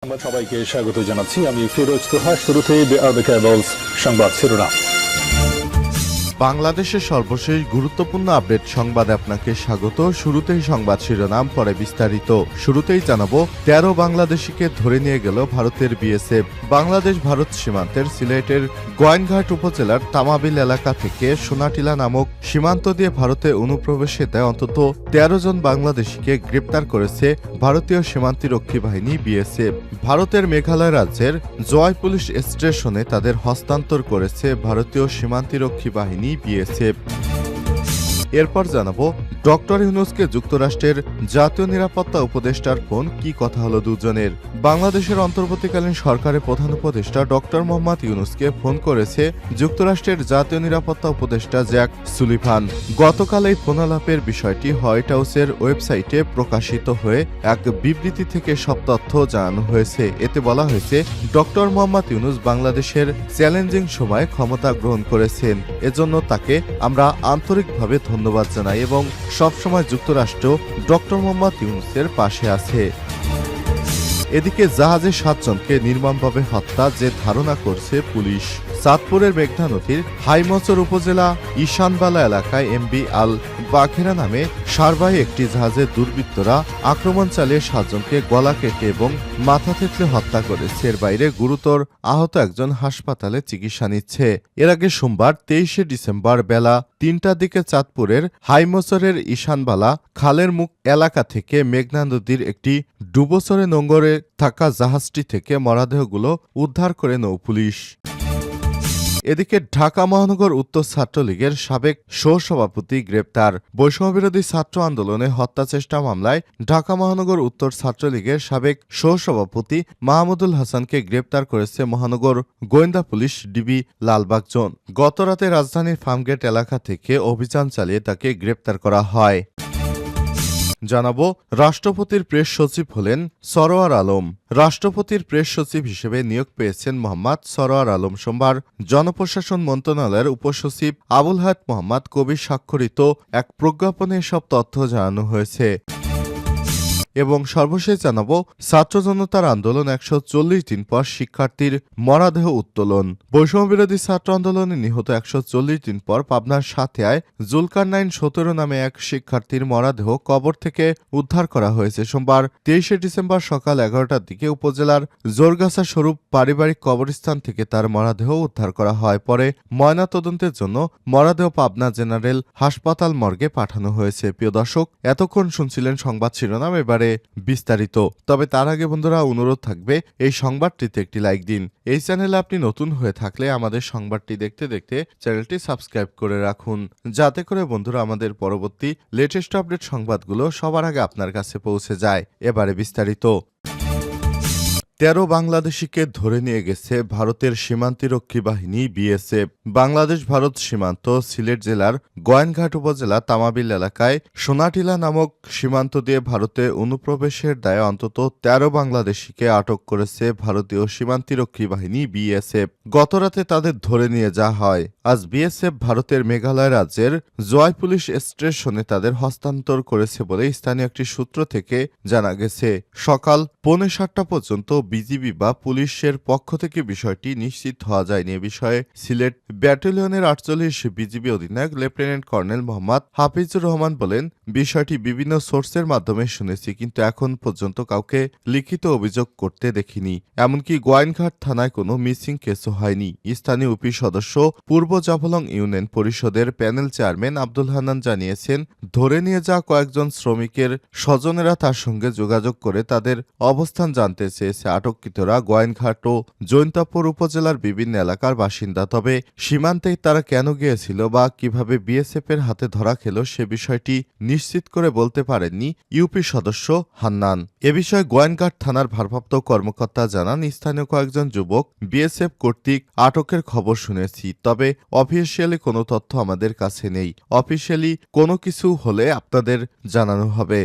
সংবাদ সবাইকে স্বাগত জানাচ্ছি। আমি ফিরোজ তোহা। শুরুতেই সংবাদ শিরোনাম। বাংলাদেশের সর্বশেষ গুরুত্বপূর্ণ আপডেট সংবাদে আপনাকে স্বাগত। শুরুতেই সংবাদ শিরোনাম, পরে বিস্তারিত। শুরুতেই জানাবো, 13 বাংলাদেশিকে ধরে নিয়ে গেল ভারতের বিএসএফ। বাংলাদেশ ভারত সীমান্তের সিলেটের গোয়াইনঘাট উপজেলার তামাবিল এলাকা থেকে সোনাটিলা নামক সীমান্ত দিয়ে ভারতে অনুপ্রবেশে দেয় অন্তত 13 জন বাংলাদেশিকে গ্রেপ্তার করেছে ভারতীয় সীমান্তরক্ষী বাহিনী বিএসএফ। ভারতের মেঘালয় রাজ্যের জয় পুলিশ স্টেশনে তাদের হস্তান্তর করেছে ভারতীয় সীমান্তরক্ষী বাহিনী বিএসএফ। এরপর জানাবো, ডক্টর ইউনূসকে যুক্তরাষ্ট্রের জাতীয় নিরাপত্তা উপদেষ্টার ফোন, কি কথা হলো দুজনের। বাংলাদেশের অন্তর্বর্তীকালীন সরকারের প্রধান উপদেষ্টা ডক্টর মোহাম্মদ ইউনূসকে ফোন করেছে যুক্তরাষ্ট্রের জাতীয় নিরাপত্তা উপদেষ্টা জ্যাক সুলিভান। গতকাল এই ফোনালাপের বিষয়টি হোয়াইট হাউসের ওয়েবসাইটে প্রকাশিত হয়ে এক বিবৃতি থেকে সব তথ্য জানানো হয়েছে। এতে বলা হয়েছে, ডক্টর মোহাম্মদ ইউনূস বাংলাদেশের চ্যালেঞ্জিং সময়ে ক্ষমতা গ্রহণ করেছেন। এজন্য তাকে আমরা আন্তরিকভাবে ধন্যবাদ জানাই এবং সবসময় যুক্তরাষ্ট্র ডক্টর মোহাম্মদ ইউনূসের পাশে আছে। এদিকে জাহাজে 7 জনকে নির্মমভাবে হত্যা যে ধারণা করছে পুলিশ। চাঁদপুরের মেঘনা নদীর হাইমচর উপজেলা ঈশানবালা এলাকায় এমবি আল বাঘেরা নামে সারবাহী একটি জাহাজে দুর্বৃত্তরা আক্রমণ চালিয়ে 7 জনকে গলা কেটে এবং মাথা থেতলে হত্যা করেছে। এর বাইরে গুরুতর আহত একজন হাসপাতালে চিকিৎসা নিচ্ছে। এর আগে সোমবার 23শে ডিসেম্বর বেলা 3টার দিকে চাঁদপুরের হাইমচরের ঈশানবালা খালের মুখ এলাকা থেকে মেঘনা নদীর একটি ডুবোচরে নোঙরে থাকা জাহাজটি থেকে মরদেহগুলো উদ্ধার করে নৌপুলিশ। এদিকে ঢাকা মহানগর উত্তর ছাত্রলীগের সাবেক সহসভাপতি গ্রেপ্তার। বৈষম্যবিরোধী ছাত্র আন্দোলনে হত্যাচেষ্টা মামলায় ঢাকা মহানগর উত্তর ছাত্রলীগের সাবেক সহসভাপতি মাহমুদুল হাসানকে গ্রেপ্তার করেছে মহানগর গোয়েন্দা পুলিশ ডিবি লালবাগ জোন। গতরাতে রাজধানীর ফার্মগেট এলাকা থেকে অভিযান চালিয়ে তাকে গ্রেপ্তার করা হয়। জানাবো, রাষ্ট্রপতির প্রেস সচিব হলেন সরোয়ার আলম। রাষ্ট্রপতির প্রেস সচিব হিসেবে নিয়োগ পেয়েছেন মোহাম্মদ সরোয়ার আলম। সোমবার জনপ্রশাসন মন্ত্রণালয়ের উপসচিব আবুল হায়াত মোহাম্মদ কবির স্বাক্ষরিত এক প্রজ্ঞাপনে সব তথ্য জানানো হয়েছে। এবং সর্বশেষ জানাবো, ছাত্র জনতার আন্দোলন 140 দিন পর শিক্ষার্থীর মরদেহ উত্তোলন। বৈষম্যবিরোধী ছাত্র আন্দোলনে নিহত 140 দিন পর পাবনার সাথিয়ায় জুলকারনাইন 17 নামে এক শিক্ষার্থীর মরদেহ কবর থেকে উদ্ধার করা হয়েছে। সোমবার 23শে ডিসেম্বর সকাল 11টার দিকে উপজেলার জোরগাছা স্বরূপ পারিবারিক কবরস্থান থেকে তার মরদেহ উদ্ধার করা হয়। পরে ময়নাতদন্তের জন্য মরদেহ পাবনা জেনারেল হাসপাতাল মর্গে পাঠানো হয়েছে। প্রিয় দর্শক, এতক্ষণ শুনছিলেন সংবাদ শিরোনাম, এবারে বিস্তারিত। তবে তার আগে বন্ধুরা, অনুরোধ থাকবে এই সংবাদটিতে একটি লাইক দিন। এই চ্যানেলে আপনি নতুন হয়ে থাকলে আমাদের সংবাদটি দেখতে দেখতে চ্যানেলটি সাবস্ক্রাইব করে রাখুন, যাতে করে বন্ধুরা আমাদের পরবর্তী লেটেস্ট আপডেট সংবাদগুলো সবার আগে আপনার কাছে পৌঁছে যায়। এবারে বিস্তারিত। 13 বাংলাদেশিকে ধরে নিয়ে গেছে ভারতের সীমান্তরক্ষী বাহিনী বিএসএফ। বাংলাদেশ ভারত সীমান্ত সিলেট জেলার গোয়াইনঘাট উপজেলা তামাবিল এলাকায় সোনাটিলা নামক সীমান্ত দিয়ে ভারতে অনুপ্রবেশের দায়ে অন্তত 13 বাংলাদেশিকে আটক করেছে ভারতীয় সীমান্তরক্ষী বাহিনী বিএসএফ। গতরাতে তাদের ধরে নিয়ে যাওয়া হয়। আজ বিএসএফ ভারতের মেঘালয় রাজ্যের জয় পুলিশ স্টেশনে তাদের হস্তান্তর করেছে বলে স্থানীয় একটি সূত্র থেকে জানা গেছে। সকাল 6:45 পর্যন্ত বিজিবি বা পুলিশের পক্ষ থেকে বিষয়টি নিশ্চিত হওয়া যায়নি। এ বিষয়ে সিলেট ব্যাটালিয়নের 48 বিজিবি অধিনায়ক লেফটেন্যান্ট কর্নেল মোহাম্মদ হাফিজুর রহমান বলেন, বিষয়টি বিভিন্ন সোর্সের মাধ্যমে শুনেছি, কিন্তু এখন পর্যন্ত কাউকে লিখিত অভিযোগ করতে দেখিনি। এমনকি গোয়াইনঘাট থানায় কোনো মিসিং কেসও হয়নি। স্থানীয় ইউপি সদস্য পূর্ব জাফলং ইউনিয়ন পরিষদের প্যানেল চেয়ারম্যান আব্দুল হান্নান জানিয়েছেন, ধরে নিয়ে যাওয়া কয়েকজন শ্রমিকের স্বজনেরা তার সঙ্গে যোগাযোগ করে তাদের অবস্থান জানতে চেয়েছে। আটককৃতরা গোয়াইনঘাট ও জৈন্তাপুর উপজেলার বিভিন্ন এলাকার বাসিন্দা। তবে সীমান্তে তারা কেন গিয়েছিল বা কিভাবে বিএসএফ এর হাতে ধরা খেল সে বিষয়টি নিশ্চিত করে বলতে পারেননি ইউপি সদস্য হান্নান। এ বিষয়ে গোয়াইনঘাট থানার ভারপ্রাপ্ত কর্মকর্তা জানান, স্থানীয় কয়েকজন যুবক বিএসএফ কর্তৃক আটকের খবর শুনেছি, তবে অফিসিয়ালি কোনো তথ্য আমাদের কাছে নেই। অফিসিয়ালি কোনো কিছু হলে আপনাদের জানানো হবে।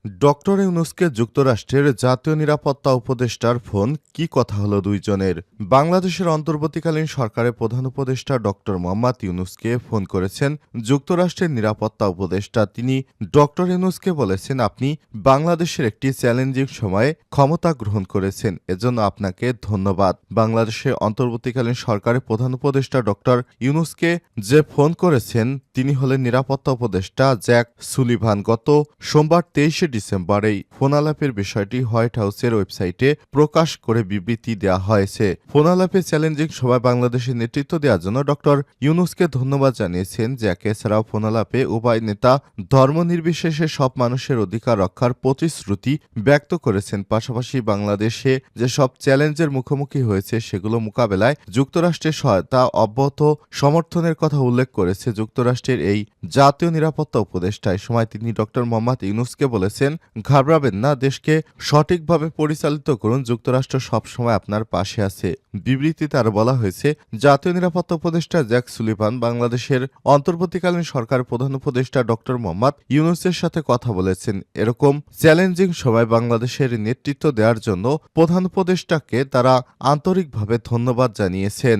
ডক্টর ইউনূসকে যুক্তরাষ্ট্রের জাতীয় নিরাপত্তা উপদেষ্টার ফোন, কি কথা হলো দুইজনের। বাংলাদেশের অন্তর্বর্তীকালীন সরকারের প্রধান উপদেষ্টা ডক্টর মোহাম্মদ ইউনূসকে ফোন করেছেন যুক্তরাষ্ট্রের নিরাপত্তা উপদেষ্টা। তিনি ডক্টর ইউনূসকে বলেছেন, আপনি বাংলাদেশের একটি চ্যালেঞ্জিং সময়ে ক্ষমতা গ্রহণ করেছেন, এজন্য আপনাকে ধন্যবাদ। বাংলাদেশের অন্তর্বর্তীকালীন সরকারের প্রধান উপদেষ্টা ডক্টর ইউনূসকে যে ফোন করেছেন তিনি হলেন নিরাপত্তা উপদেষ্টা জ্যাক সুলিভান। গত সোমবার 23 ডিসেম্বর এই ফোনালাপের বিষয়টি হোয়াইট হাউসের ওয়েবসাইটে প্রকাশ করে বিবৃতি দেওয়া হয়েছে। ফোনালাপে চ্যালেঞ্জিং সভায় বাংলাদেশের নেতৃত্ব দেওয়ার জন্য ডক্টর ইউনূসকে ধন্যবাদ জানিয়েছেন জ্যাক। এছাড়াও ফোনালাপে উভয় নেতা ধর্ম নির্বিশেষে সব মানুষের অধিকার রক্ষার প্রতিশ্রুতি ব্যক্ত করেছেন। পাশাপাশি বাংলাদেশে যেসব চ্যালেঞ্জের মুখোমুখি হয়েছে সেগুলো মোকাবেলায় যুক্তরাষ্ট্রের সহায়তা অব্যাহত সমর্থনের কথা উল্লেখ করেছে যুক্তরাষ্ট্রের এই জাতীয় নিরাপত্তা উপদেষ্টা। এই সময় তিনি ডক্টর মোহাম্মদ ইউনূসকে বলেছেন, ঘাবড়াবেন না, দেশকে সঠিকভাবে পরিচালিত করুন, যুক্তরাষ্ট্র সবসময় আপনার পাশে আছে। বিবৃতিতে আরও বলা হয়েছে, জাতীয় নিরাপত্তা উপদেষ্টা জ্যাক সুলিভান বাংলাদেশের অন্তর্বর্তীকালীন সরকার প্রধান উপদেষ্টা ডক্টর মোহাম্মদ ইউনূসের সাথে কথা বলেছেন। এরকম চ্যালেঞ্জিং সময় বাংলাদেশের নেতৃত্ব দেওয়ার জন্য প্রধান উপদেষ্টাকে তারা আন্তরিকভাবে ধন্যবাদ জানিয়েছেন।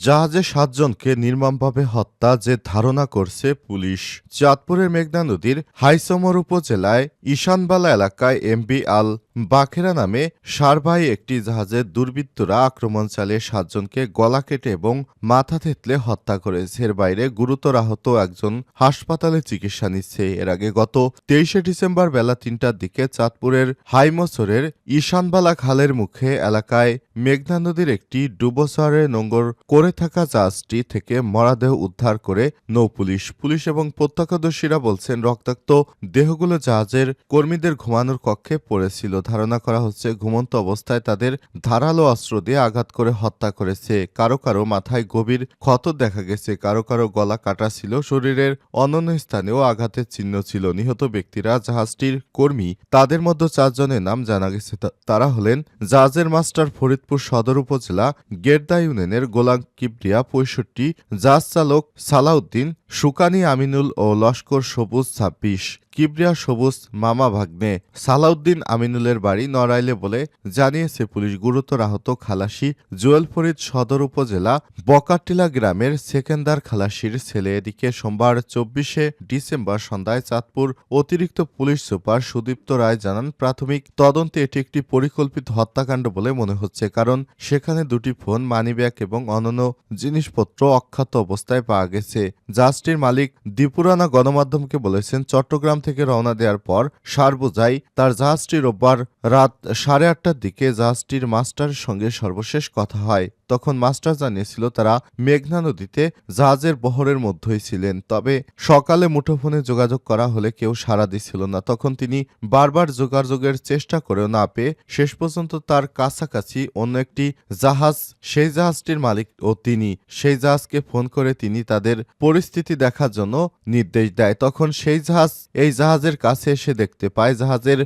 জাহাজে 7 জনকে নির্মমভাবে হত্যা যে ধারণা করছে পুলিশ। চাঁদপুরের মেঘনা নদীর হাইসমর উপজেলায় ঈশানবালা এলাকায় এমবি আল বাখেরা নামে সারবাহী একটি জাহাজে দুর্বৃত্তরা আক্রমণ চালিয়ে 7 জনকে গলা কেটে এবং মাথা থেতলে হত্যা করেছে। এর বাইরে গুরুতর আহত একজন হাসপাতালে চিকিৎসা নিচ্ছে। এর আগে গত 23 ডিসেম্বর বেলা 3টার দিকে চাঁদপুরের হাইমসরের ঈশানবালা খালের মুখে এলাকায় মেঘনা নদীর একটি ডুবোসারে নোঙর করে থাকা জাহাজটি থেকে মরদেহ উদ্ধার করে নৌপুলিশ। পুলিশ এবং প্রত্যক্ষদর্শীরা বলছেন, রক্তাক্ত দেহগুলো জাহাজের কর্মীদের ঘুমানোর কক্ষে পড়েছিল। ধারণা করা হচ্ছে ঘুমন্ত অবস্থায় তাদের ধারালো অস্ত্র দিয়ে আঘাত করে হত্যা করেছে। কারো কারো মাথায় গভীর ক্ষত দেখা গেছে, কারো কারো গলা কাটা ছিল, শরীরের অন্যান্য স্থানেও আঘাতের চিহ্ন ছিল। নিহত ব্যক্তিরা জাহাজটির কর্মী। তাদের মধ্যে 4 জনের নাম জানা গেছে। তারা হলেন জাহাজের মাস্টার ফরিদপুর সদর উপজেলা গেরদা ইউনিয়নের গোলাম কিবরিয়া 65, জাহাজ চালক সালাউদ্দিন, সুকানি আমিনুল ও লস্কর সবুজ 26। কিবরিয়া সবুজ মামা ভাগ্নে। সালাউদ্দিন আমিনুলের বাড়ি নড়াইলে বলে জানিয়েছে পুলিশ। গুরুতর আহত খালাসি জুয়েল ফরিদ সদর উপজেলা বকাটিলা গ্রামের সেকেন্দার খালাসির ছেলে। এদিকে সোমবার 24 ডিসেম্বর সন্ধ্যায় চাঁদপুর অতিরিক্ত পুলিশ সুপার সুদীপ্ত রায় জানান, প্রাথমিক তদন্তে এটি একটি পরিকল্পিত হত্যাকাণ্ড বলে মনে হচ্ছে, কারণ সেখানে 2টি ফোন, মানিব্যাগ এবং অন্যান্য জিনিসপত্র অক্ষত অবস্থায় পাওয়া গেছে। জাহাজটির মালিক দীপুরানা গণমাধ্যমকে বলেছেন, চট্টগ্রাম থেকে রওনা দেওয়ার পর সারবোজাই তার জাহাজটি রোববার রাত 8:30টার দিকে জাহাজটির মাস্টারের সঙ্গে সর্বশেষ কথা হয়। তখন মাস্টার জানিয়েছিল তারা মেঘনা নদীতে জাহাজের বহরের মধ্যেই ছিলেন। তবে সকালে মুঠোফোনে যোগাযোগ করা হলে কেউ সাড়া দিচ্ছিল না। তখন তিনি বারবার যোগাযোগের চেষ্টা করেও না পেয়ে শেষ পর্যন্ত তার কাছাকাছি অন্য একটি জাহাজ, সেই জাহাজটির মালিক ও তিনি, সেই জাহাজকে ফোন করে তিনি তাদের পরিস্থিতি দেখার জন্য নির্দেশ দেয়। তখন সেই জাহাজ এই জাহাজের কাছে এসে দেখতে পায় জাহাজের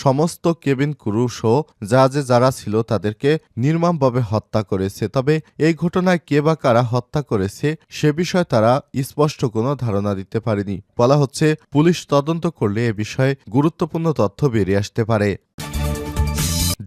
সমস্ত কেবিন ক্রু সহ জাহাজে যারা ছিল তাদেরকে নির্মমভাবে হত্যা করেছে। তবে এই ঘটনায় কে বা কারা হত্যা করেছে সে বিষয়ে তারা স্পষ্ট কোনো ধারণা দিতে পারেনি। বলা হচ্ছে, পুলিশ তদন্ত করলে এ বিষয়ে গুরুত্বপূর্ণ তথ্য বেরিয়ে আসতে পারে।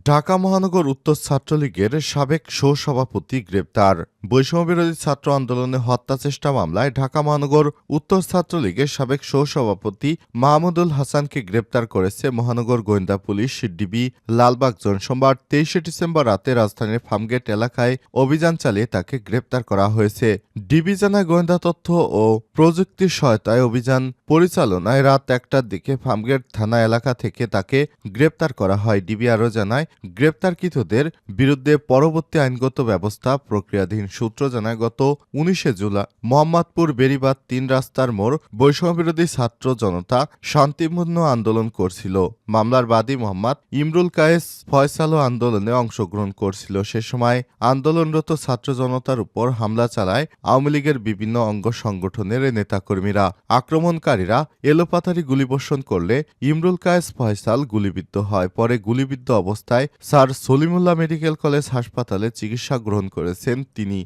ঢাকা মহানগর উত্তর ছাত্রলীগের সাবেক সহসভাপতি গ্রেপ্তার। বৈষম্যবিরোধী ছাত্র আন্দোলনে হত্যা চেষ্টা মামলায় ঢাকা মহানগর উত্তর ছাত্রলীগের সাবেক সহসভাপতি মাহমুদুল হাসানকে গ্রেপ্তার করেছে মহানগর গোয়েন্দা পুলিশ ডিবি লালবাগ জোন। সোমবার 23 ডিসেম্বর রাতে রাজধানীর ফার্মগেট এলাকায় অভিযান চালিয়ে তাকে গ্রেপ্তার করা হয়েছে। ডিবি জানায়, গোয়েন্দা তথ্য ও প্রযুক্তির সহায়তায় অভিযান পরিচালনায় রাত 1টার দিকে ফার্মগেট থানা এলাকা থেকে তাকে গ্রেপ্তার করা হয়। ডিবি আরও জানায়, গ্রেপ্তারকৃতদের বিরুদ্ধে পরবর্তী আইনগত ব্যবস্থা প্রক্রিয়াধীন। সূত্র জানায়, গত 19 জুলাই মোহাম্মদপুর বেড়িবাঁধ 3 রাস্তার মোড় বৈষম্যবিরোধী ছাত্র জনতা শান্তিপূর্ণ আন্দোলন করছিল। মামলার বাদী মোহাম্মদ ইমরুল কায়েস ফয়সালও আন্দোলনে অংশগ্রহণ করছিল। সে সময় আন্দোলনরত ছাত্র জনতার উপর হামলা চালায় আওয়ামী লীগের বিভিন্ন অঙ্গ সংগঠনের নেতাকর্মীরা। আক্রমণকারীরা এলোপাতাড়ি গুলিবর্ষণ করলে ইমরুল কায়েস ফয়সাল গুলিবিদ্ধ হয়। পরে গুলিবিদ্ধ অবস্থায় স্যার সলিমুল্লাহ মেডিকেল কলেজ হাসপাতালে চিকিৎসা গ্রহণ করেছেন তিনি।